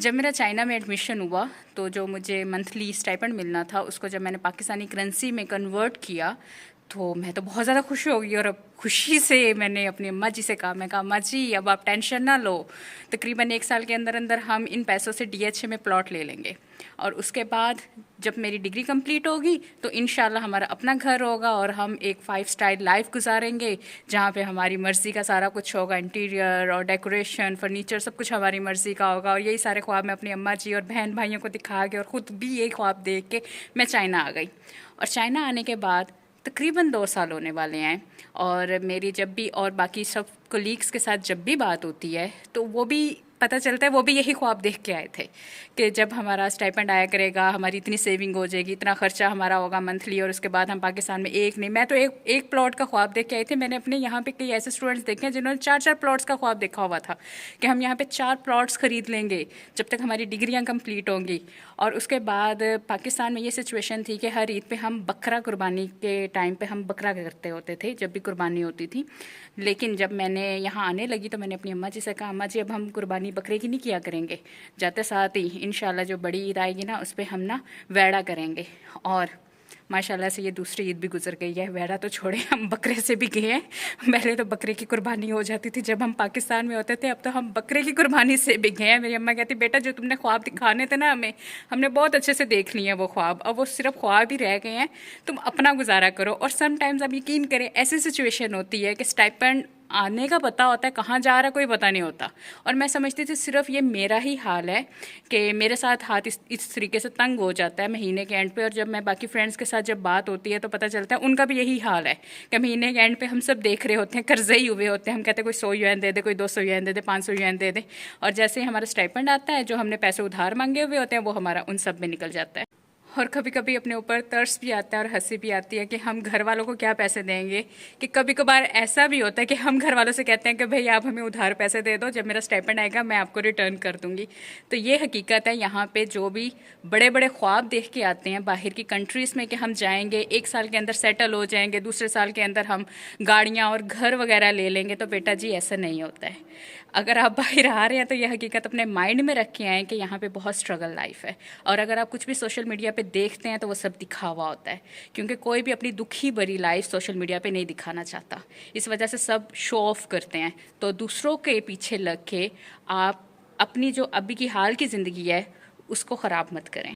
जब मेरा चाइना में एडमिशन हुआ तो जो मुझे मंथली स्टाइपेंड मिलना था उसको जब मैंने पाकिस्तानी करेंसी में कन्वर्ट किया तो मैं तो बहुत ज़्यादा खुश हो गई। और अब खुशी से मैंने अपनी अम्मा जी से कहा, मैं कहा अम्मा जी अब आप टेंशन ना लो, तकरीबन 1 साल के अंदर अंदर हम इन पैसों से DHA में प्लॉट ले लेंगे और उसके बाद जब मेरी डिग्री कंप्लीट होगी तो इंशाल्लाह हमारा अपना घर होगा और हम एक 5 स्टार लाइफ गुजारेंगे जहाँ पे हमारी मर्ज़ी का सारा कुछ होगा, इंटीरियर और डेकोरेशन, फर्नीचर सब कुछ हमारी मर्ज़ी का होगा। और यही सारे ख्वाब मैं अपनी अम्मा जी और बहन भाइयों को दिखा के और ख़ुद भी यही ख्वाब देख के मैं चाइना आ गई। और चाइना आने के बाद तकरीबन 2 साल होने वाले हैं और मेरी जब भी और बाकी सब कोलीग्स के साथ जब भी बात होती है तो वो भी पता चलता है वो भी यही ख्वाब देख के आए थे कि जब हमारा स्टाइपेंड आया करेगा, हमारी इतनी सेविंग हो जाएगी, इतना खर्चा हमारा होगा मंथली और उसके बाद हम पाकिस्तान में एक नहीं, मैं तो एक प्लॉट का ख्वाब देख के आई थी। मैंने अपने यहाँ पे कई ऐसे स्टूडेंट्स देखे हैं जिन्होंने 4-4 प्लॉट्स का ख्वाब देखा हुआ था कि हम यहाँ पे 4 प्लॉट्स खरीद लेंगे जब तक हमारी डिग्रियाँ कंप्लीट होंगी। और उसके बाद पाकिस्तान में ये सिचुएशन थी कि हर ईद पे हम बकरा कुर्बानी के टाइम पे हम बकरा करते होते थे जब भी कुर्बानी होती थी। लेकिन जब मैंने यहाँ आने लगी तो मैंने अपनी अम्मा जी से कहा, अम्मा जी अब हम कुर्बानी बकरे की नहीं किया करेंगे, जाते साथ ही इंशाल्लाह जो बड़ी ईद आएगी ना उस पर हम ना वैड़ा करेंगे। और माशाल्लाह से ये दूसरी ईद भी गुजर गई है। वैड़ा तो छोड़े, हम बकरे से भी गए हैं। पहले तो बकरे की कुर्बानी हो जाती थी जब हम पाकिस्तान में होते थे, अब तो हम बकरे की कुर्बानी से भी गए हैं। मेरी अम्मा कहती बेटा जो तुमने ख्वाब दिखाने थे ना हमें, हमने बहुत अच्छे से देख लिए हैं वो ख्वाब, अब वो सिर्फ ख्वाब ही रह गए हैं, तुम अपना गुजारा करो। और समटाइम्स आप यकीन करें ऐसी सिचुएशन होती है कि स्टाइपेंड आने का पता होता है, कहाँ जा रहा है कोई पता नहीं होता। और मैं समझती थी सिर्फ ये मेरा ही हाल है कि मेरे साथ हाथ इस तरीके से तंग हो जाता है महीने के एंड पे। और जब मैं बाकी फ्रेंड्स के साथ जब बात होती है तो पता चलता है उनका भी यही हाल है कि महीने के एंड पे हम सब देख रहे होते हैं, कर्जे ही हुए होते हैं। हम कहते हैं कोई 100 युआन दे दे, कोई 200 युआन दे दे, 500 युआन दे दे। और जैसे ही हमारा स्टाइपेंड आता है जो हमने पैसे उधार मांगे हुए होते हैं वो हमारा उन सब में निकल जाता है। और कभी कभी अपने ऊपर तरस भी आता है और हंसी भी आती है कि हम घर वालों को क्या पैसे देंगे। कि कभी कभार ऐसा भी होता है कि हम घर वालों से कहते हैं कि भाई आप हमें उधार पैसे दे दो, जब मेरा स्टाइपेंड आएगा मैं आपको रिटर्न कर दूंगी। तो ये हकीकत है यहाँ पे जो भी बड़े बड़े ख्वाब देख के आते हैं बाहर की कंट्रीज़ में कि हम जाएंगे 1 साल के अंदर सेटल हो जाएंगे, दूसरे साल के अंदर हम गाड़ियाँ और घर वगैरह ले लेंगे, तो बेटा जी ऐसा नहीं होता है। अगर आप बाहर आ रहे हैं तो यह हकीकत अपने माइंड में रख के आएँ कि यहाँ पे बहुत स्ट्रगल लाइफ है। और अगर आप कुछ भी सोशल मीडिया पे देखते हैं तो वो सब दिखावा होता है, क्योंकि कोई भी अपनी दुखी भरी लाइफ सोशल मीडिया पे नहीं दिखाना चाहता। इस वजह से सब शो ऑफ करते हैं। तो दूसरों के पीछे लग के आप अपनी जो अभी की हाल की ज़िंदगी है उसको ख़राब मत करें।